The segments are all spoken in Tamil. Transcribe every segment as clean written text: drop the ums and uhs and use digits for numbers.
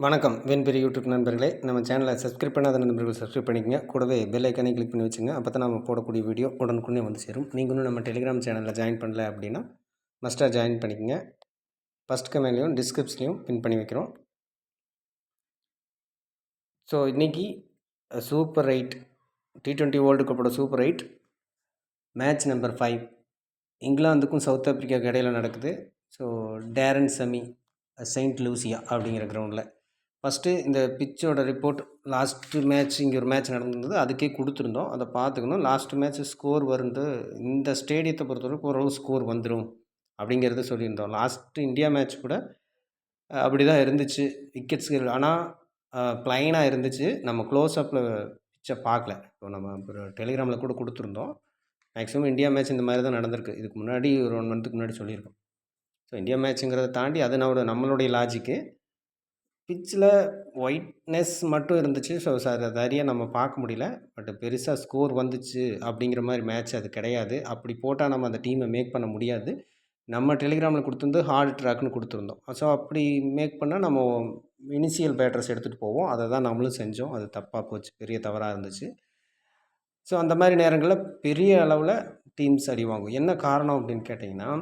வணக்கம் வெண்பெரி யூடியூப் நண்பர்களே, நம்ம சேனலை சப்ஸ்கிரைப் பண்ணாத நண்பர்கள் சப்ஸ்கிரைப் பண்ணிக்கங்க. கூடவே பெல் ஐக்கானை கிளிக் பண்ணி வச்சுங்க. அப்போ தான் நம்ம போடக்கூடிய வீடியோ உடனுக்குடனே வந்து சேரும். நீங்களும் நம்ம டெலிகிராம் சேனலில் ஜாயின் பண்ணல அப்படின்னா மஸ்ட்டாக ஜாயின் பண்ணிக்கங்க. ஃபஸ்ட் கமெண்ட்லையும் டிஸ்கிரிப்ஷன்லையும் பின் பண்ணி வைக்கிறோம். ஸோ இன்றைக்கி சூப்பர் 8 T20 வேர்ல்டு கப்போட சூப்பர் 8 மேட்ச் நம்பர் 5 இங்கிலாந்துக்கும் சவுத் ஆப்பிரிக்காவுக்கு இடையில நடக்குது. So Daren Sammy Saint Lucia அப்படிங்கிற கிரவுண்டில் ஃபஸ்ட்டு இந்த பிச்சோட ரிப்போர்ட் லாஸ்ட்டு மேட்ச் இங்கே ஒரு மேட்ச் நடந்தது, அதுக்கே கொடுத்துருந்தோம். அதை பார்த்துக்கணும். லாஸ்ட்டு மேட்ச் ஸ்கோர் வந்து இந்த ஸ்டேடியத்தை பொறுத்தவரைக்கும் ஓரளவு ஸ்கோர் வந்துடும் அப்படிங்கிறத சொல்லியிருந்தோம். லாஸ்ட்டு இந்தியா மேட்ச் கூட அப்படி தான் இருந்துச்சு. விக்கெட்ஸ் ஆனால் ப்ளைனாக இருந்துச்சு. நம்ம க்ளோஸ்அப்பில் பிச்சை பார்க்கல. இப்போ நம்ம அப்புறம் டெலிகிராமில் கூட கொடுத்துருந்தோம். மேக்ஸிமம் இந்தியா மேட்ச் இந்த மாதிரி தான் நடந்திருக்கு. இதுக்கு முன்னாடி ஒரு 1 மந்த்துக்கு முன்னாடி சொல்லியிருக்கோம். ஸோ இந்தியா மேட்ச்சுங்கிறத தாண்டி அது நம்மளுடைய லாஜிக்கு. பிச்சில் ஒயிட்னஸ் மட்டும் இருந்துச்சு. ஸோ சரியாக நம்ம பார்க்க முடியல. பட் பெருசாக ஸ்கோர் வந்துச்சு அப்படிங்கிற மாதிரி மேட்ச் அது கிடையாது. அப்படி போட்டால் நம்ம அந்த டீமை மேக் பண்ண முடியாது. நம்ம டெலிகிராமில் கொடுத்துருந்து ஹார்ட் ட்ராக்னு கொடுத்துருந்தோம். ஸோ அப்படி மேக் பண்ணால் நம்ம இனிஷியல் பேட்டர்ஸ் எடுத்துகிட்டு போவோம். அதை தான் நம்மளும் செஞ்சோம். அது தப்பாக போச்சு, பெரிய தவறாக இருந்துச்சு. ஸோ அந்த மாதிரி நேரங்களில் பெரிய அளவில் டீம்ஸ் அடி வாங்கும். என்ன காரணம் அப்படின்னு கேட்டிங்கன்னா,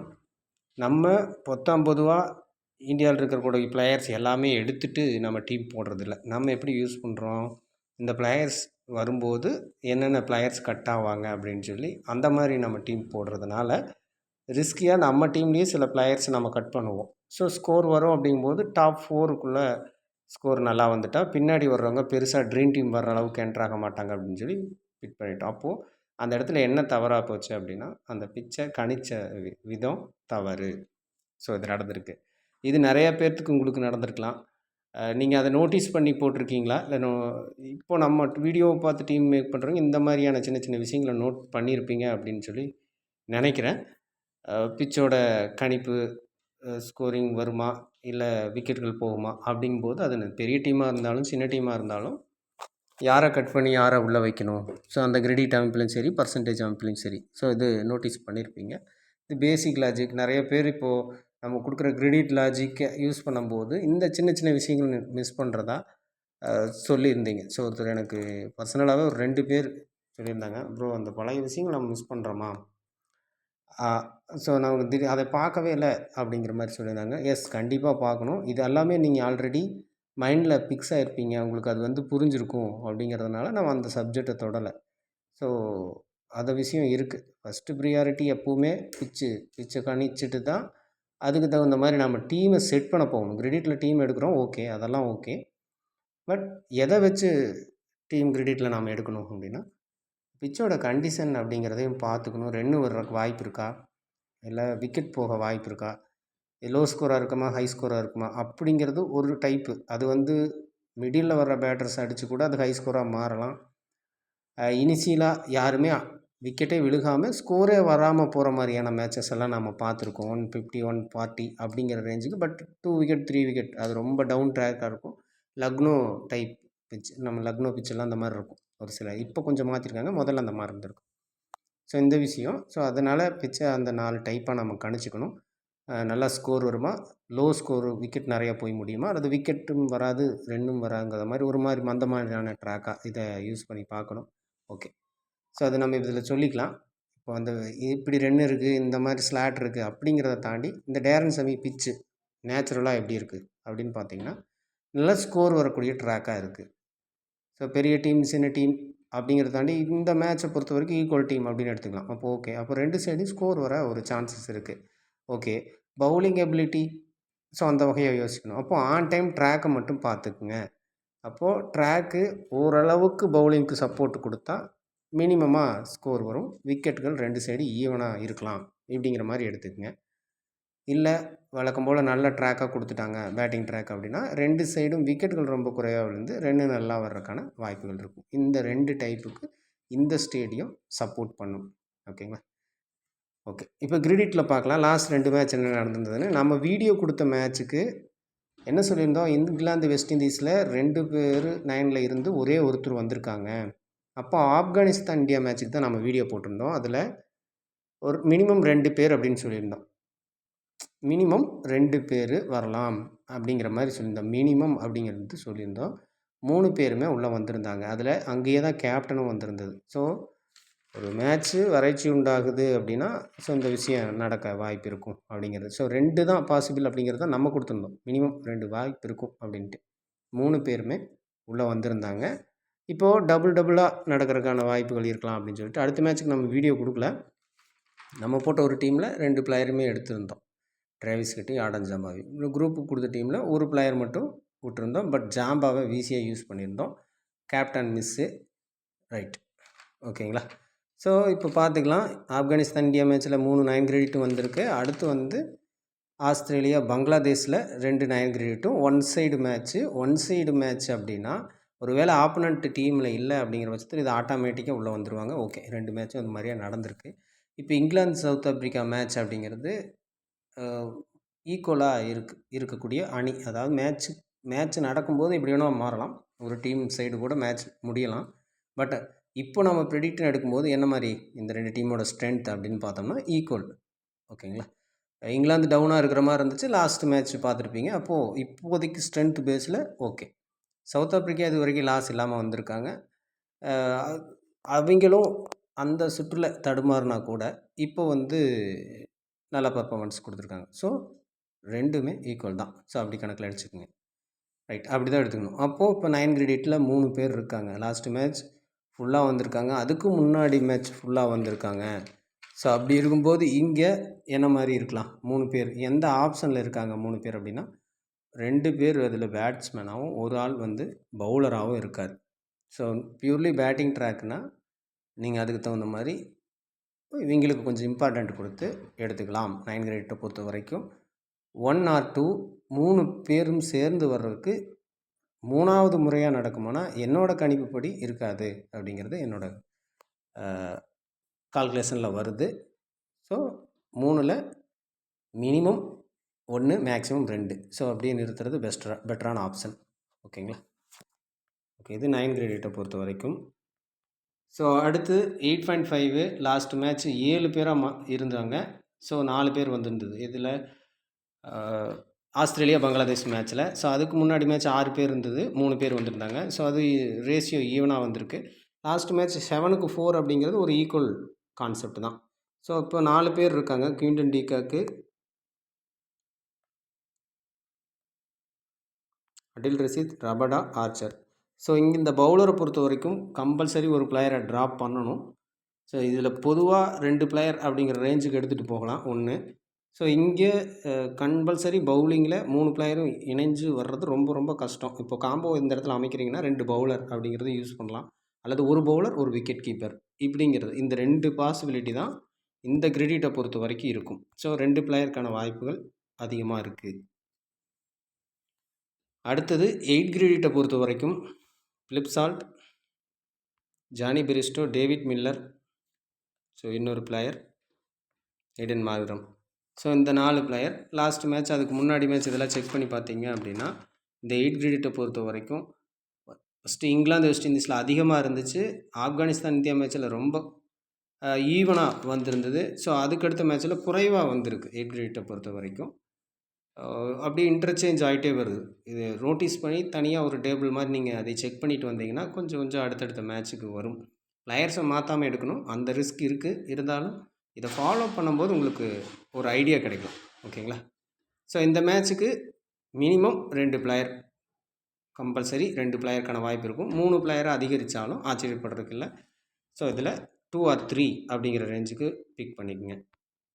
நம்ம பொதுவாக இந்தியாவில் இருக்கக்கூடிய பிளேயர்ஸ் எல்லாமே எடுத்துகிட்டு நம்ம டீம் போடுறதில்ல. நம்ம எப்படி யூஸ் பண்ணுறோம், இந்த பிளேயர்ஸ் வரும்போது என்னென்ன பிளேயர்ஸ் கட் ஆவாங்க அப்படின்னு சொல்லி அந்த மாதிரி நம்ம டீம் போடுறதுனால ரிஸ்கியாக நம்ம டீம்லேயே சில பிளேயர்ஸ் நம்ம கட் பண்ணுவோம். ஸோ ஸ்கோர் வரும் அப்படிங்கும்போது டாப் 4க்குள்ளே ஸ்கோர் நல்லா வந்துட்டால் பின்னாடி வர்றவங்க பெருசாக ட்ரீம் டீம் வர்ற அளவுக்கு என்ட்ரு ஆக மாட்டாங்க அப்படின்னு சொல்லி ஃபிட் பண்ணிட்டோம். அப்போது அந்த இடத்துல என்ன தவறாக போச்சு அப்படின்னா, அந்த பிச்சை கணிச்ச விதம் தவறு. ஸோ இது நடந்திருக்கு. இது நிறையா பேர்த்துக்கு உங்களுக்கு நடந்திருக்கலாம். நீங்கள் அதை நோட்டீஸ் பண்ணி போட்டிருக்கீங்களா? இல்லை இப்போ நம்ம வீடியோவை பார்த்து டீம் மேக் பண்ணுறவங்க இந்த மாதிரியான சின்ன சின்ன விஷயங்களை நோட் பண்ணியிருப்பீங்க அப்படின்னு சொல்லி நினைக்கிறேன். பிச்சோட கணிப்பு, ஸ்கோரிங் வருமா இல்லை விக்கெட்டுகள் போகுமா அப்படிங்கும்போது அது பெரிய டீமாக இருந்தாலும் சின்ன டீமாக இருந்தாலும் யாரை கட் பண்ணி யாரை உள்ளே வைக்கணும். ஸோ அந்த கிரெடிட் அமைப்புலையும் சரி, பர்சன்டேஜ் அமைப்புலையும் சரி. ஸோ இது நோட்டீஸ் பண்ணியிருப்பீங்க. இது பேசிக் லாஜிக். நிறைய பேர் இப்போது நம்ம கொடுக்குற கிரெடிட் லாஜிக்கை யூஸ் பண்ணும்போது இந்த சின்ன சின்ன விஷயங்கள் மிஸ் பண்ணுறதா சொல்லியிருந்தீங்க. ஸோ ஒருத்தர் எனக்கு பர்சனலாகவே ஒரு 2 பேர் சொல்லியிருந்தாங்க, ப்ரோ அந்த பழைய விஷயங்கள் நம்ம மிஸ் பண்ணுறோமா, ஸோ நான் அதை பார்க்கவே இல்லை அப்படிங்கிற மாதிரி சொல்லியிருந்தாங்க. எஸ், கண்டிப்பாக பார்க்கணும். இது எல்லாமே நீங்கள் ஆல்ரெடி மைண்டில் ஃபிக்ஸ் ஆகிருப்பீங்க. உங்களுக்கு அது வந்து புரிஞ்சிருக்கும் அப்படிங்கிறதுனால நம்ம அந்த சப்ஜெக்டை தொடலை. ஸோ அந்த விஷயம் இருக்குது. ஃபஸ்ட்டு ப்ரியாரிட்டி எப்போவுமே பிச்சை கணிச்சிட்டு தான் அதுக்கு தகுந்த மாதிரி நம்ம டீமை செட் பண்ண போகணும். கிரெடிட்டில் டீம் எடுக்கிறோம், ஓகே, அதெல்லாம் ஓகே. பட் எதை வச்சு டீம் கிரெடிட்டில் நாம் எடுக்கணும் அப்படின்னா, பிச்சோட கண்டிஷன் அப்படிங்கிறதையும் பார்த்துக்கணும். ரன்னு வர்றதுக்கு வாய்ப்பு இருக்கா, இல்லை விக்கெட் போக வாய்ப்பு இருக்கா, லோ ஸ்கோராக இருக்குமா ஹை ஸ்கோராக இருக்குமா அப்படிங்கிறது ஒரு டைப்பு. அது வந்து மிடில் வர்ற பேட்டர்ஸ் அடித்து கூட அது ஹை ஸ்கோராக மாறலாம். இனிஷியலாக யாருமே விக்கெட்டே விழுகாமல் ஸ்கோரே வராமல் போகிற மாதிரியான மேட்சஸ் எல்லாம் நம்ம பார்த்துருக்கோம். 150 140 அப்படிங்கிற ரேஞ்சுக்கு. பட் 2 விக்கெட் 3 விக்கெட் அது ரொம்ப டவுன் ட்ராக்காக இருக்கும். லக்னோ டைப் பிச், நம்ம லக்னோ பிச்செல்லாம் அந்த மாதிரி இருக்கும். ஒரு சில இப்போ கொஞ்சம் மாற்றிருக்காங்க, முதல்ல அந்த மாதிரி இருந்திருக்கும். ஸோ இந்த விஷயம். ஸோ அதனால் பிச்சை அந்த 4 டைப்பாக நம்ம கணிச்சிக்கணும். நல்லா ஸ்கோர் வருமா, லோ ஸ்கோர் விக்கெட் நிறையா போய் முடியுமா, அல்லது விக்கெட்டும் வராது ரன்னும் வராங்கிற மாதிரி ஒரு மாதிரி அந்த மாதிரியான ட்ராக்காக இதை யூஸ் பண்ணி பார்க்கணும். ஓகே, ஸோ அதை நம்ம இதில் சொல்லிக்கலாம். இப்போ அந்த இப்படி ரன் இருக்குது, இந்த மாதிரி ஸ்லாட் இருக்குது அப்படிங்கிறத தாண்டி இந்த டேரன் செமி பிச்சு நேச்சுரலாக எப்படி இருக்குது அப்படின்னு பார்த்தீங்கன்னா, நல்லா ஸ்கோர் வரக்கூடிய ட்ராக்காக இருக்குது. ஸோ பெரிய டீம் சின்ன டீம் அப்படிங்கிறத தாண்டி இந்த மேட்சை பொறுத்த வரைக்கும் ஈக்குவல் டீம் அப்படின்னு எடுத்துக்கலாம். அப்போ ஓகே, அப்போ 2 சைடும் ஸ்கோர் வர ஒரு சான்சஸ் இருக்குது. ஓகே, பவுலிங் எபிலிட்டி, ஸோ அந்த வகையை யோசிக்கணும். அப்போது ஆன் டைம் ட்ராக்கை மட்டும் பார்த்துக்குங்க. அப்போது ட்ராக்கு ஓரளவுக்கு பவுலிங்க்கு சப்போர்ட் கொடுத்தா மினிமமாக ஸ்கோர் வரும். விக்கெட்டுகள் 2 சைடு ஈவனாக இருக்கலாம் இப்படிங்கிற மாதிரி எடுத்துக்கங்க. இல்லை வழக்கம் போல் நல்ல ட்ராக்காக கொடுத்துட்டாங்க, பேட்டிங் ட்ராக் அப்படின்னா 2 சைடும் விக்கெட்டுகள் ரொம்ப குறைவாக விழுந்து ரன்னு நல்லா வர்றதுக்கான வாய்ப்புகள் இருக்கும். இந்த 2 டைப்புக்கு இந்த ஸ்டேடியம் சப்போர்ட் பண்ணும். ஓகேங்களா? ஓகே, இப்போ கிரெடிட்டில் பார்க்கலாம். லாஸ்ட் 2 மேட்ச் என்ன நடந்ததுன்னு. நம்ம வீடியோ கொடுத்த மேட்ச்சுக்கு என்ன சொல்லியிருந்தோம், இங்கிலாந்து வெஸ்ட் இண்டீஸில் 2 பேர் 9ல் இருந்து ஒரே ஒருத்தர் வந்திருக்காங்க. அப்போ ஆப்கானிஸ்தான் இந்தியா மேட்ச்சுக்கு தான் நம்ம வீடியோ போட்டிருந்தோம். அதில் ஒரு மினிமம் 2 பேர் அப்படின்னு சொல்லியிருந்தோம். மினிமம் 2 பேர் வரலாம். அப்படிங்கிற மாதிரி சொல்லியிருந்தோம். மினிமம் அப்படிங்கிறது சொல்லியிருந்தோம். 3 பேருமே உள்ளே வந்திருந்தாங்க. அதில் அங்கேயே தான் கேப்டனும் வந்திருந்தது. ஸோ ஒரு மேட்ச்சு வறட்சி உண்டாகுது அப்படின்னா, ஸோ இந்த விஷயம் நடக்க வாய்ப்பு இருக்கும் அப்படிங்கிறது. ஸோ 2 தான் பாசிபிள் அப்படிங்கிறத நம்ம கொடுத்துருந்தோம். மினிமம் 2 வாய்ப்பு இருக்கும் அப்படின்ட்டு. 3 பேருமே உள்ளே வந்திருந்தாங்க. இப்போது டபுளாக நடக்கிறதுக்கான வாய்ப்புகள் இருக்கலாம் அப்படின்னு சொல்லிட்டு அடுத்த மேட்ச்சுக்கு நம்ம வீடியோ கொடுக்கல. நம்ம போட்ட ஒரு டீமில் 2 பிளேயருமே எடுத்திருந்தோம். டிராவிஸ் ஹெட்டையும் ஆடன் ஜாம்பாவை. குரூப்புக்கு கொடுத்த டீமில் ஒரு பிளேயர் மட்டும் விட்டுருந்தோம். பட் ஜாம்பாவை வீசியாக யூஸ் பண்ணியிருந்தோம். Captain miss. ரைட், ஓகேங்களா? ஸோ இப்போ பார்த்துக்கலாம். ஆப்கானிஸ்தான் இந்தியா மேட்ச்சில் 3 9 கிரெடிட்டும் வந்திருக்கு. அடுத்து வந்து ஆஸ்திரேலியா பங்களாதேஷில் 2 9 கிரெடிட்டும். ஒன் சைடு மேட்ச் அப்படின்னா ஒருவேளை ஆப்போனண்ட் டீமில் இல்லை அப்படிங்கிற பட்சத்தில் இது ஆட்டோமேட்டிக்காக உள்ளே வந்துடுவாங்க. ஓகே, 2 மேட்ச்சும் அது மாதிரியாக நடந்திருக்கு. இப்போ இங்கிலாந்து சவுத் ஆப்ரிக்கா மேட்ச் அப்படிங்கிறது ஈக்குவலாக இருக்கக்கூடிய அணி. அதாவது மேட்ச் நடக்கும்போது இப்படி வேணால் மாறலாம். ஒரு டீம் சைடு கூட மேட்ச் முடியலாம். பட் இப்போ நம்ம ப்ரெடிக்ஷன் எடுக்கும்போது என்ன மாதிரி இந்த 2 டீமோட ஸ்ட்ரென்த் அப்படின்னு பார்த்தோம்னா ஈக்குவல். ஓகேங்களா? இங்கிலாந்து டவுனாக இருக்கிற மாதிரி இருந்துச்சு. லாஸ்ட் மேட்ச் பார்த்துருப்பீங்க. அப்போது இப்போதைக்கு ஸ்ட்ரென்த் பேஸில் ஓகே. சவுத் ஆப்ரிக்கா இது வரைக்கும் லாஸ் இல்லாமல் வந்திருக்காங்க. அவங்களும் அந்த சுற்றில் தடுமாறினா கூட இப்போ வந்து நல்ல பர்ஃபார்மன்ஸ் கொடுத்துருக்காங்க. ஸோ 2மே ஈக்குவல் தான். ஸோ அப்படி கணக்கில் அடிச்சுக்கோங்க. ரைட், அப்படி தான் எடுத்துக்கணும். அப்போது இப்போ 9 கிரெடிட்டில் 3 பேர் இருக்காங்க. லாஸ்ட் மேட்ச் ஃபுல்லாக வந்திருக்காங்க. அதுக்கு முன்னாடி மேட்ச் ஃபுல்லாக வந்திருக்காங்க. ஸோ அப்படி இருக்கும்போது இங்கே என்ன மாதிரி இருக்கலாம்? 3 பேர் எந்த ஆப்ஷனில் இருக்காங்க? 3 பேர் அப்படின்னா 2 பேர் அதில் பேட்ஸ்மேனாகவும் ஒரு ஆள் வந்து பவுலராகவும் இருக்கார். ஸோ பியூர்லி பேட்டிங் ட்ராக்னால் நீங்கள் அதுக்கு தகுந்த மாதிரி இவங்களுக்கு கொஞ்சம் இம்பார்ட்டண்ட் கொடுத்து எடுத்துக்கலாம். 9 கிரெடிட்டை பொறுத்த வரைக்கும் 1 ஆர் 2 3 பேரும் சேர்ந்து வர்றதுக்கு 3வது முறையாக நடக்குமானா என்னோடய கணிப்புப்படி இருக்காது அப்படிங்கிறது என்னோடய கால்குலேஷனில் வருது. ஸோ 3ல் மினிமம் 1 மேக்ஸிமம் 2. ஸோ அப்படியே நிறுத்துறது பெட்டரான ஆப்ஷன். ஓகேங்களா? ஓகே, இது 9 கிரெடிட்டை பொறுத்த வரைக்கும். ஸோ அடுத்து 8.5 லாஸ்ட் மேட்ச் 7 பேராக இருந்தாங்க. ஸோ 4 பேர் வந்துருந்தது. இதில் ஆஸ்திரேலியா பங்களாதேஷ் மேட்ச்சில். ஸோ அதுக்கு முன்னாடி மேட்ச் 6 பேர் இருந்தது. 3 பேர் வந்திருந்தாங்க. ஸோ அது ரேஷியோ ஈவனாக வந்திருக்கு. லாஸ்ட் மேட்ச் 7க்கு 4 அப்படிங்கிறது ஒரு ஈக்குவல் கான்செப்ட் தான். ஸோ இப்போ 4 பேர் இருக்காங்க. Quinton de Kock, Adil Rashid, Rabada, Archer. So இங்கே இந்த பவுலரை பொறுத்த வரைக்கும் கம்பல்சரி ஒரு பிளேயரை ட்ராப் பண்ணணும். ஸோ இதில் பொதுவாக 2 பிளேயர் அப்படிங்கிற ரேஞ்சுக்கு எடுத்துகிட்டு போகலாம் 1. ஸோ இங்கே கம்பல்சரி பவுலிங்கில் 3 பிளேயரும் இணைஞ்சு வர்றது ரொம்ப ரொம்ப கஷ்டம். இப்போ காம்போ இந்த இடத்துல அமைக்கிறீங்கன்னா 2 பவுலர் அப்படிங்கிறது யூஸ் பண்ணலாம். அல்லது ஒரு பவுலர் ஒரு விக்கெட் கீப்பர் இப்படிங்கிறது. இந்த 2 பாசிபிலிட்டி தான் இந்த கிரெடிட்டை பொறுத்த வரைக்கும் இருக்கும். ஸோ 2 பிளேயருக்கான வாய்ப்புகள் அதிகமாக இருக்குது. அடுத்தது 8 கிரெடிட்டை பொறுத்த வரைக்கும் Philip Salt, Johnny Bairstow, David Miller, so இன்னொரு பிளேயர் எடன் மார்க்ரம். ஸோ இந்த 4 பிளேயர் லாஸ்ட் மேட்ச் அதுக்கு முன்னாடி மேட்ச் இதெல்லாம் செக் பண்ணி பார்த்தீங்க அப்படின்னா இந்த 8 கிரெடிட்டை பொறுத்த வரைக்கும் ஃபஸ்ட்டு இங்கிலாந்து வெஸ்ட் இண்டீஸில் அதிகமாக இருந்துச்சு. ஆப்கானிஸ்தான் இந்தியா மேட்ச்சில் ரொம்ப ஈவனாக வந்திருந்தது. ஸோ அதுக்கடுத்த மேட்ச்சில் குறைவாக வந்திருக்கு 8 கிரெடிட்டை பொறுத்த வரைக்கும். அப்படியே இன்டர்சேஞ்ச் ஆகிட்டே வருது. இது நோட்டீஸ் பண்ணி தனியாக ஒரு டேபிள் மாதிரி நீங்கள் அதை செக் பண்ணிட்டு வந்தீங்கன்னா கொஞ்சம் கொஞ்சம் அடுத்தடுத்த மேட்ச்சுக்கு வரும். பிளேயர்ஸை மாற்றாமல் எடுக்கணும். அந்த ரிஸ்க் இருக்குது. இருந்தாலும் இதை ஃபாலோ பண்ணும்போது உங்களுக்கு ஒரு ஐடியா கிடைக்கும். ஓகேங்களா? ஸோ இந்த மேட்ச்சுக்கு மினிமம் 2 பிளேயர் கம்பல்சரி 2 பிளேயருக்கான வாய்ப்பு இருக்கும். 3 பிளேயரை அதிகரித்தாலும் ஆச்சரியப்படுறதுக்கு இல்லை. ஸோ இதில் 2 ஆர் 3 அப்படிங்கிற ரேஞ்சுக்கு பிக் பண்ணிக்கோங்க.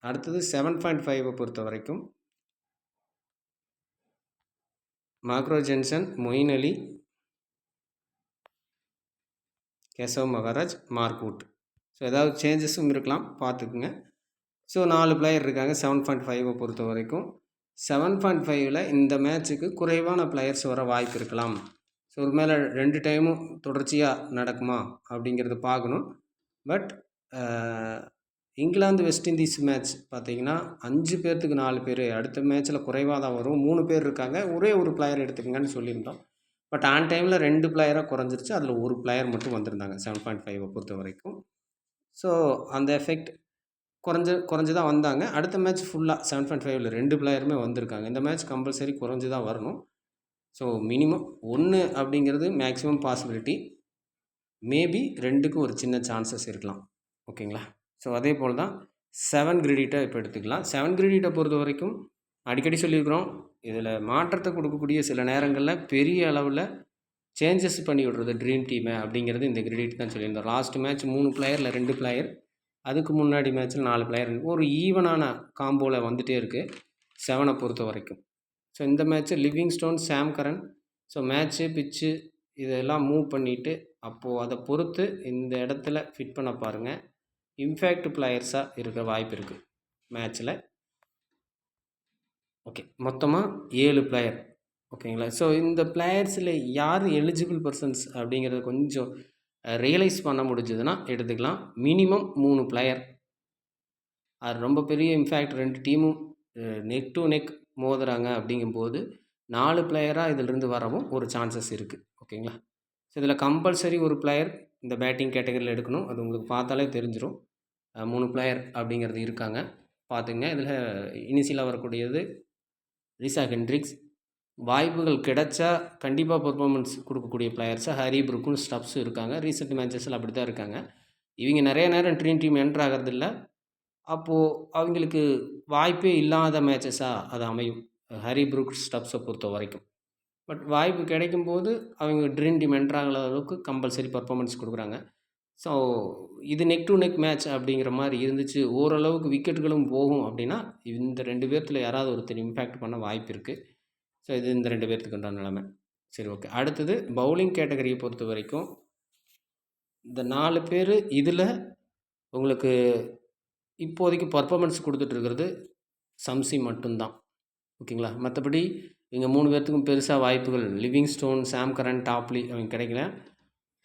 அடுத்தது 7.5 பொறுத்த வரைக்கும் மாக்ரோ Jansen, Moeen Ali, Keshav Maharaj, Mark Wood. So ஏதாவது சேஞ்சஸும் இருக்கலாம், பார்த்துக்குங்க. ஸோ 4 பிளேயர் இருக்காங்க 7.5 பொறுத்த வரைக்கும். 7.5ல் இந்த மேட்ச்சுக்கு குறைவான பிளேயர்ஸ் வர வாய்ப்பு இருக்கலாம். ஸோ ஒரு மேலே 2 டைமும் தொடர்ச்சியாக நடக்குமா அப்படிங்கிறது பார்க்கணும். But England west Indies match பார்த்தீங்கன்னா 5 பேர்த்துக்கு 4 பேர் அடுத்த மேட்ச்சில் குறைவாக தான் வரும். 3 பேர் இருக்காங்க. ஒரே ஒரு பிளேயர் எடுத்துக்கங்கன்னு சொல்லியிருந்தோம். பட் ஆன் டைமில் 2 பிளேயராக குறைஞ்சிருச்சு. அதில் ஒரு பிளேயர் மட்டும் வந்திருந்தாங்க 7.5 பொறுத்த வரைக்கும். ஸோ அந்த எஃபெக்ட் குறைஞ்சு தான் வந்தாங்க. அடுத்த மேட்ச் ஃபுல்லாக 7.5ல் 2 பிளேயருமே வந்திருக்காங்க. இந்த மேட்ச் கம்பல்சரி குறைஞ்சு தான் வரணும். ஸோ மினிமம் 1 அப்படிங்கிறது மேக்ஸிமம் பாசிபிலிட்டி. மேபி 2க்கு ஒரு சின்ன சான்சஸ் இருக்கலாம். ஓகேங்களா? ஸோ அதே போல் தான் 7 கிரெடிட்டை இப்போ எடுத்துக்கலாம். 7 கிரெடிட்டை பொறுத்த வரைக்கும் அடிக்கடி சொல்லியிருக்கிறோம். இதில் மாற்றத்தை கொடுக்கக்கூடிய சில நேரங்களில் பெரிய அளவில் சேஞ்சஸ் பண்ணி விடுறது ட்ரீம் டீமை அப்படிங்கிறது இந்த கிரெடிட் தான் சொல்லியிருந்தோம். லாஸ்ட் மேட்ச் 3 பிளேயரில் 2 பிளேயர், அதுக்கு முன்னாடி மேட்ச்சில் 4 பிளேயர், ஒரு ஈவனான காம்போவில் வந்துகிட்டே இருக்குது 7 பொறுத்த வரைக்கும். ஸோ இந்த மேட்ச்சு லிவிங்ஸ்டோன், சாம் கரன், ஸோ மேட்ச்சு பிச்சு இதெல்லாம் மூவ் பண்ணிவிட்டு அப்போது அதை பொறுத்து இந்த இடத்துல ஃபிட் பண்ண பாருங்கள். இம்பேக்ட் பிளேயர்ஸாக இருக்க வாய்ப்பு இருக்குது மேட்ச்சில். ஓகே, மொத்தமாக 7 பிளேயர். ஓகேங்களா? ஸோ இந்த பிளேயர்ஸில் யார் எலிஜிபிள் பர்சன்ஸ் அப்படிங்கிறத கொஞ்சம் ரியலைஸ் பண்ண முடிஞ்சதுன்னா எடுத்துக்கலாம். Minimum 3 player. அது ரொம்ப பெரிய இம்பேக்ட் 2 டீமும் நெக் டு நெக் மோதுறாங்க அப்படிங்கும்போது 4 பிளேயராக இதிலிருந்து வரவும் ஒரு சான்சஸ் இருக்குது. ஓகேங்களா? ஸோ இதில் கம்பல்சரி ஒரு பிளேயர் இந்த பேட்டிங் கேட்டகரியில் எடுக்கணும். அது உங்களுக்கு பார்த்தாலே தெரிஞ்சிடும். 3 பிளேயர் அப்படிங்கிறது இருக்காங்க, பார்த்துங்க. இதில் இனிஷியலாக வரக்கூடியது ரிஷா ஹெண்ட்ரிக்ஸ். வாய்ப்புகள் கிடைச்சா கண்டிப்பாக பெர்ஃபார்மன்ஸ் கொடுக்கக்கூடிய பிளேயர்ஸாக ஹரி புரூக்கும் ஸ்டப்ஸும் இருக்காங்க. ரீசெண்ட் மேட்சஸில் அப்படி தான் இருக்காங்க. இவங்க நிறைய நேரம் ட்ரீம் டீம் என்ட்ரு ஆகிறதில்ல. அப்போது அவங்களுக்கு வாய்ப்பே இல்லாத மேட்சஸாக அது அமையும் ஹரி புரூக் ஸ்டப்ஸை பொறுத்த வரைக்கும். பட் வாய்ப்பு கிடைக்கும்போது அவங்க ட்ரீம் டீம் என்ட்ரு ஆகிற அளவுக்கு கம்பல்சரி பர்ஃபார்மன்ஸ் கொடுக்குறாங்க. ஸோ இது நெக் டு நெக் மேட்ச் அப்படிங்கிற மாதிரி இருந்துச்சு, ஓரளவுக்கு விக்கெட்டுகளும் போகும் அப்படின்னா இந்த 2 பேர்த்தில் யாராவது ஒருத்தர் இம்பேக்ட் பண்ண வாய்ப்பு இருக்குது. ஸோ இது இந்த 2 பேர்த்துக்கு உண்டான நிலைமை. சரி, ஓகே. அடுத்தது பவுலிங் கேட்டகரியை பொறுத்த வரைக்கும் இந்த 4 பேர் இதில் உங்களுக்கு இப்போதைக்கு பர்ஃபார்மன்ஸ் கொடுத்துட்ருக்கிறது சம்சி மட்டும்தான். ஓகேங்களா? மற்றபடி இவங்க 3 பேர்த்துக்கும் பெருசாக வாய்ப்புகள் லிவிங்ஸ்டோன், சாம் கரன், டாப்லி அவங்க கிடைக்கல.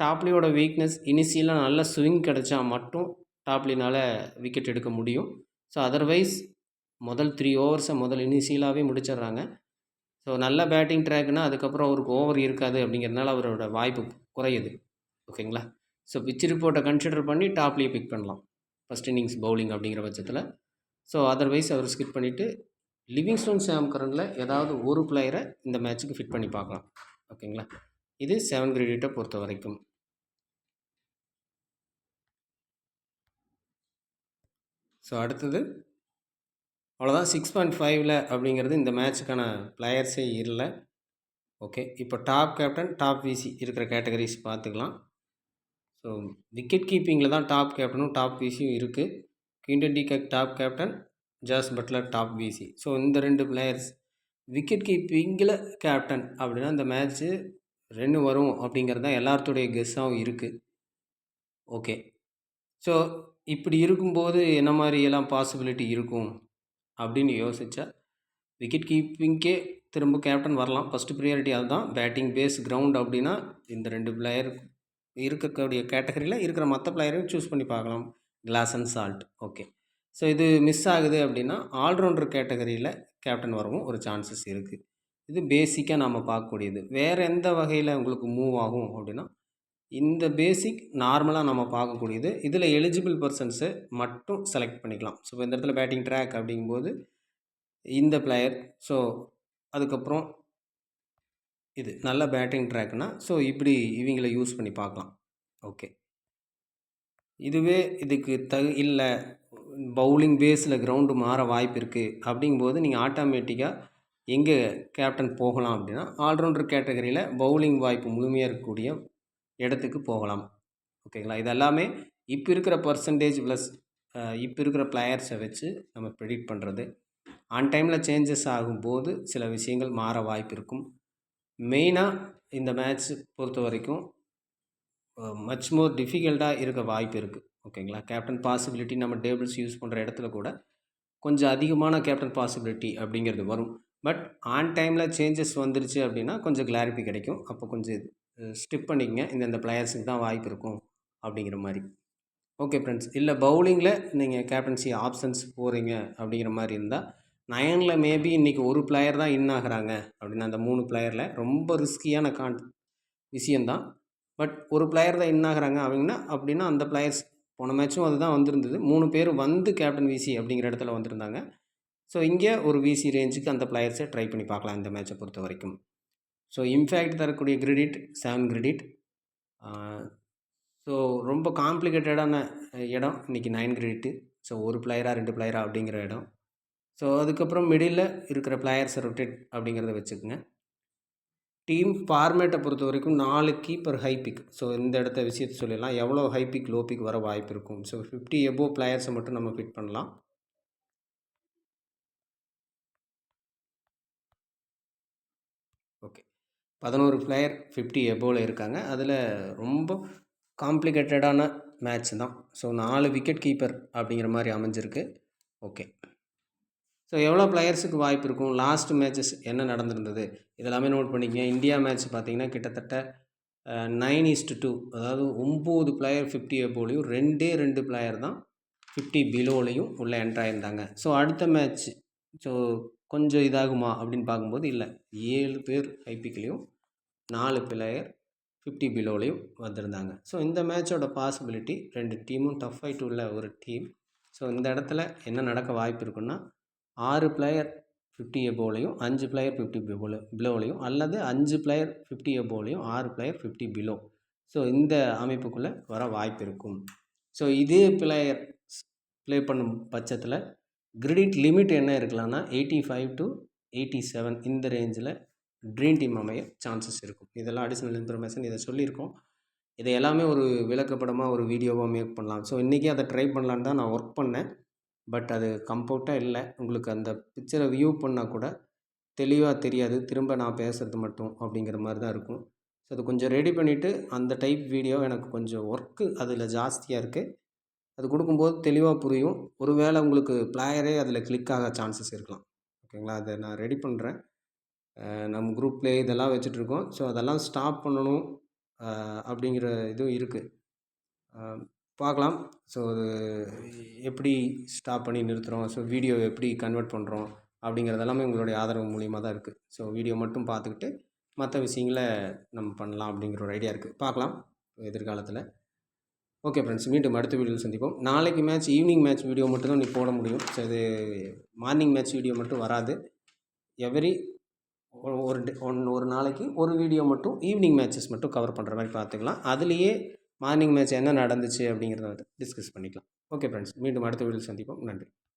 டாப்லியோட வீக்னஸ் இனிஷியலாக நல்ல ஸ்விங் கிடைச்சா மட்டும் டாப்லினால் விக்கெட் எடுக்க முடியும். ஸோ அதர்வைஸ் முதல் 3 ஓவர்ஸை இனிஷியலாகவே முடிச்சிடுறாங்க. ஸோ நல்ல பேட்டிங் ட்ராக்னால் அதுக்கப்புறம் அவருக்கு ஓவர் இருக்காது அப்படிங்கிறதுனால அவரோட வாய்ப்பு குறையுது. ஓகேங்களா? ஸோ பிச் ரிப்போர்ட்டை கன்சிடர் பண்ணி டாப்லியை பிக் பண்ணலாம் ஃபஸ்ட் இன்னிங்ஸ் பவுலிங் அப்படிங்கிற பட்சத்தில். ஸோ அதர்வைஸ் அவர் ஸ்கிப் பண்ணிவிட்டு லிவிங்ஸ்டோன், சாம் கரனில் ஏதாவது ஒரு பிளேயரை இந்த மேட்ச்சுக்கு ஃபிட் பண்ணி பார்க்கலாம். ஓகேங்களா? இது 7 கிரெடிட்டை பொறுத்த வரைக்கும். ஸோ அடுத்தது அவ்வளோதான். 6.5ல் அப்படிங்கிறது இந்த மேட்ச்சுக்கான பிளேயர்ஸே இல்லை. ஓகே, இப்போ டாப் கேப்டன், டாப் விசி இருக்கிற கேட்டகரிஸ் பார்த்துக்கலாம். ஸோ விக்கெட் கீப்பிங்கில் தான் டாப் கேப்டனும் டாப் விசியும் இருக்குது. Quinton de Kock top captain, Jos Buttler top VC. So இந்த 2 பிளேயர்ஸ் விக்கெட் கீப்பிங்கில் கேப்டன் அப்படின்னா இந்த மேட்ச்சு 2 வரும் அப்படிங்கிறது தான் எல்லாத்துடைய கெஸ்ஸாகவும் இருக்குது. ஓகே, ஸோ இப்படி இருக்கும்போது என்ன மாதிரியெல்லாம் பாசிபிலிட்டி இருக்கும் அப்படின்னு யோசித்தா விக்கெட் கீப்பிங்கே திரும்ப கேப்டன் வரலாம். ஃபஸ்ட்டு ப்ரியாரிட்டி அதுதான். பேட்டிங் பேஸ் கிரவுண்ட் அப்படின்னா இந்த 2 பிளேயர் இருக்கக்கூடிய கேட்டகரியில் இருக்கிற மற்ற பிளேயரையும் சூஸ் பண்ணி பார்க்கலாம். Klaasen, salt. ஓகே, ஸோ இது மிஸ் ஆகுது அப்படின்னா ஆல்ரவுண்டர் கேட்டகரியில் கேப்டன் வரவும் ஒரு சான்சஸ் இருக்குது. இது பேசிக்காக நம்ம பார்க்கக்கூடியது. வேறு எந்த வகையில் உங்களுக்கு மூவ் ஆகும் அப்படின்னா இந்த பேசிக் நார்மலாக நம்ம பார்க்கக்கூடியது. இதில் எலிஜிபிள் பர்சன்ஸை மட்டும் செலக்ட் பண்ணிக்கலாம். ஸோ இந்த இடத்துல பேட்டிங் ட்ராக் அப்படிங்கும்போது இந்த பிளேயர், ஸோ அதுக்கப்புறம் இது நல்ல பேட்டிங் ட்ராக்னா ஸோ இப்படி இவங்களை யூஸ் பண்ணி பார்க்கலாம். ஓகே, இதுவே இதுக்கு இல்லை பவுலிங் பேஸில் கிரவுண்டு மாற வாய்ப்பு இருக்குது அப்படிங்கும்போது நீங்கள் ஆட்டோமேட்டிக்காக எங்கே கேப்டன் போகலாம் அப்படின்னா ஆல்ரவுண்டர் கேட்டகரியில் பவுலிங் வாய்ப்பு முழுமையாக இருக்கக்கூடிய இடத்துக்கு போகலாம். ஓகேங்களா? இது எல்லாமே இப்போ இருக்கிற பர்சன்டேஜ் ப்ளஸ் இப்போ இருக்கிற பிளேயர்ஸை வச்சு நம்ம ப்ரெடிக்ட் பண்ணுறது. ஆன் டைமில் சேஞ்சஸ் ஆகும்போது சில விஷயங்கள் மாற வாய்ப்பு இருக்கும். மெயினாக இந்த மேட்ச் பொறுத்த வரைக்கும் மச் மோர் டிஃபிகல்ட்டாக இருக்க வாய்ப்பு இருக்குது. ஓகேங்களா? கேப்டன் பாசிபிலிட்டி நம்ம டேபிள்ஸ் யூஸ் பண்ணுற இடத்துல கூட கொஞ்சம் அதிகமான கேப்டன் பாசிபிலிட்டி அப்படிங்கிறது வரும். பட் ஆன் டைமில் சேஞ்சஸ் வந்துருச்சு அப்படின்னா கொஞ்சம் கிளாரிட்டி கிடைக்கும். அப்போ கொஞ்சம் ஸ்டிப் பண்ணிக்கங்க, இந்தந்த பிளேயர்ஸுக்கு தான் வாய்ப்பு இருக்கும் அப்படிங்கிற மாதிரி. ஓகே ஃப்ரெண்ட்ஸ், இல்லை பவுலிங்கில் நீங்கள் கேப்டன்சி ஆப்ஷன்ஸ் போகிறீங்க அப்படிங்கிற மாதிரி இருந்தால் 9ல் மேபி இன்றைக்கி ஒரு பிளேயர் தான் இன் ஆகிறாங்க அப்படின்னா அந்த 3 பிளேயரில் ரொம்ப ரிஸ்கியான விஷயந்தான். பட் ஒரு பிளேயர் தான் இன் ஆகிறாங்க அப்படின்னா அந்த பிளேயர்ஸ் போன மேட்ச்சும் அதுதான் வந்திருந்தது. 3 பேர் வந்து கேப்டன் விசி அப்படிங்கிற இடத்துல வந்திருந்தாங்க. ஸோ இங்கே ஒரு விசி ரேஞ்சுக்கு அந்த பிளேயர்ஸை ட்ரை பண்ணி பார்க்கலாம் இந்த மேட்சை பொறுத்த வரைக்கும். ஸோ இம்பேக்ட் தரக்கூடிய கிரெடிட் 7 கிரெடிட். ஸோ ரொம்ப காம்ப்ளிகேட்டடான இடம் இன்றைக்கி 9 கிரெடிட்டு. ஸோ ஒரு பிளேயரா 2 பிளேயரா அப்படிங்கிற இடம். ஸோ அதுக்கப்புறம் மிடில் இருக்கிற பிளேயர்ஸை ரொட்டேட் அப்படிங்கிறத வச்சுக்கோங்க. டீம் ஃபார்மேட்டை பொறுத்த வரைக்கும் 4 கீப்பர் ஹை பிக். ஸோ இந்த இடத்த விஷயத்தை சொல்லிடலாம். எவ்வளோ ஹை பிக் லோ பிக் வர வாய்ப்பு இருக்கும். ஸோ 50 எபோவ் பிளேயர்ஸை மட்டும் நம்ம ஃபிட் பண்ணலாம். ஓகே, 11 பிளேயர் 50 எபோவில் இருக்காங்க. அதில் ரொம்ப காம்ப்ளிகேட்டடான மேட்ச் தான். ஸோ 4 விக்கெட் கீப்பர் அப்படிங்கிற மாதிரி அமைஞ்சிருக்கு. ஓகே, ஸோ எவ்வளோ பிளேயர்ஸுக்கு வாய்ப்பு இருக்கும், லாஸ்ட் மேட்சஸ் என்ன நடந்திருந்தது இதெல்லாமே நோட் பண்ணிக்கங்க. இந்தியா மேட்ச் பார்த்திங்கன்னா கிட்டத்தட்ட 9:2, அதாவது 9 பிளேயர் 50 எபோலையும் 2 பிளேயர் தான் 50 பிலோலையும் உள்ளே என்ட்ராயிருந்தாங்க. ஸோ அடுத்த மேட்ச் ஸோ கொஞ்சம் இதாகுமா அப்படின்னு பார்க்கும்போது இல்லை, 7 பேர் ஹைபிக்லேயும் 4 பிளேயர் 50 பிலோலையும் வந்திருந்தாங்க. ஸோ இந்த மேட்சோட பாசிபிலிட்டி 2 டீமும் டஃப் ஃபைட் உள்ள ஒரு டீம். ஸோ இந்த இடத்துல என்ன நடக்க வாய்ப்பு இருக்குன்னா 6 பிளேயர் 50 எபோலையும் 5 பிளேயர் 50 பிலோலையும் அல்லது 5 பிளேயர் 50 எபோலையும் 6 பிளேயர் 50 பிலோ. ஸோ இந்த அமைப்புக்குள்ளே வர வாய்ப்பு இருக்கும். ஸோ இதே பிளேயர் ப்ளே பண்ணும் பட்சத்தில் கிரெடிட் லிமிட் என்ன இருக்கலாம்னா 85 to 87 இந்த ரேஞ்சில் ட்ரீம் டீம் அமைய சான்சஸ் இருக்கும். இதெல்லாம் அடிஷ்னல் இன்ஃபர்மேஷன், இதை சொல்லியிருக்கோம். இதை எல்லாமே ஒரு விளக்கப்படமாக ஒரு வீடியோவாக மேக் பண்ணலாம். ஸோ இன்றைக்கி அதை ட்ரை பண்ணலான்னு தான் நான் ஒர்க் பண்ணேன். பட் அது கம்ஃபர்ட்டாக இல்லை. உங்களுக்கு அந்த பிக்சரை வியூ பண்ணால் கூட தெளிவாக தெரியாது, திரும்ப நான் பேசுகிறது மட்டும் அப்படிங்கிற மாதிரி தான் இருக்கும். ஸோ அது கொஞ்சம் ரெடி பண்ணிவிட்டு அந்த டைப் வீடியோ எனக்கு கொஞ்சம் ஒர்க்கு அதில் ஜாஸ்தியாக இருக்குது. அது கொடுக்கும்போது தெளிவாக புரியும். ஒருவேளை உங்களுக்கு பிளேயரே அதில் கிளிக் ஆக சான்சஸ் இருக்கலாம். ஓகேங்களா, அதை நான் ரெடி பண்ணுறேன். நம்ம குரூப்லேயே இதெல்லாம் வச்சுட்ருக்கோம். ஸோ அதெல்லாம் ஸ்டாப் பண்ணணும் அப்படிங்கிற இதுவும் இருக்குது. பார்க்கலாம். ஸோ அது எப்படி ஸ்டாப் பண்ணி நிறுத்துகிறோம், ஸோ வீடியோ எப்படி கன்வெர்ட் பண்ணுறோம் அப்படிங்கிறதெல்லாமே உங்களுடைய ஆதரவு மூலியமாக தான் இருக்குது. ஸோ வீடியோ மட்டும் பார்த்துக்கிட்டு மற்ற விஷயங்களை நம்ம பண்ணலாம் அப்படிங்கிற ஒரு ஐடியா இருக்குது. பார்க்கலாம் எதிர்காலத்தில். ஓகே ஃப்ரெண்ட்ஸ், மீண்டும் அடுத்த வீடியோவில் சந்திப்போம். நாளைக்கு மேட்ச் ஈவினிங் மேட்ச் வீடியோ மட்டும் தான் நீ போட முடியும். ஸோ இது மார்னிங் மேட்ச் வீடியோ மட்டும் வராது. எவரி ஒரு நாளைக்கு ஒரு வீடியோ மட்டும் ஈவினிங் மேட்சஸ் மட்டும் கவர் பண்ணுற மாதிரி பார்த்துக்கலாம். அதுலேயே மார்னிங் மேட்ச் என்ன நடந்துச்சு அப்படிங்கிறத வந்து டிஸ்கஸ் பண்ணிக்கலாம். ஓகே ஃப்ரெண்ட்ஸ், மீண்டும் அடுத்த வீடியோவில் சந்திப்போம். நன்றி.